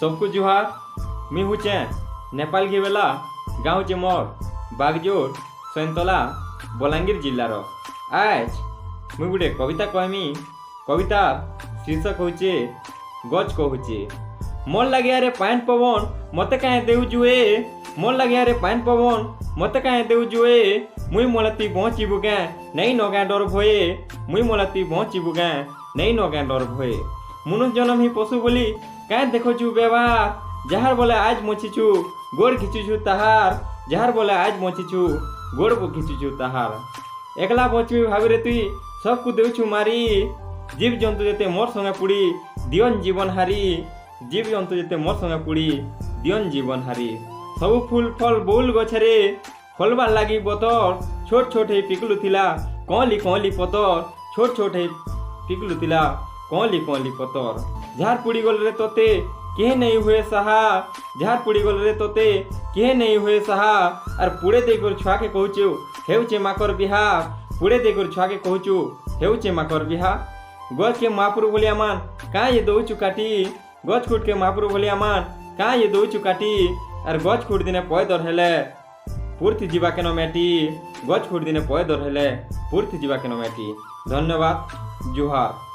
सबको जुहार। मी हूँ नेपाल घेवेला गाँव चे मोर बागजोर सैंतला बलांगीर जिल्लार। आज मुई गोटे कविता कहमी। कविता शीर्षक होचे गच कहुचे। मन लगे अरे पान पवन मते काहे देउ जुए। मन लगे अरे पान पवन मते काहे देउ जुए। मुई मोलती पहुँचीबु गाँ नहीं नगा डर भये। मुई मोलती पहुँचीबु गाँ नहीं नगा डर भये। मनुष्य जन्म ही पशु बोली काहे देखछु व्यवहार। जहार बोले आज मछिछु गोड़ खिचुछु ताहार। जहार बोले आज मछिछु गोड़ खिचुछु ताहार। एकला बचबी भाभी रे तुई सबको देउछु मारी। जीव जंतु जेते मोर संगे पुड़ी दियन जीवन हारी। जीव जंतु जेते मोर संगे पुड़ी दियन जीवन हारी। सब फूल फल बोल गछरे फलबार लागी बतर। छोट छोट हे पिकलु थिला कली कली पतर। छोट छोट हे पिकलु थिला कली कली पतर। झार पुड़ी गल रे तोते केहे नहीं हुए सहा। झार पुड़ी गल रे तोते केहे नहीं हुए सहा। और पुड़े देकर छुआ के कहूछु हेउचे माकर बिहा। पुड़े देकर छुआ के कहूछु हेउचे माकर बिहा। गच के महापुरु भलिया मान कहाँ ये दौचु काटी। गच खुट के महापुरु भलिया मान कहाँ ये दौचु काटी। और गच खुट दिने पैदर हेले पूर्ति जीवा के नमेटी। गच खुट दिने पैदर हेले पूर्ति जीवा के नमेटी। धन्यवाद। जुहार।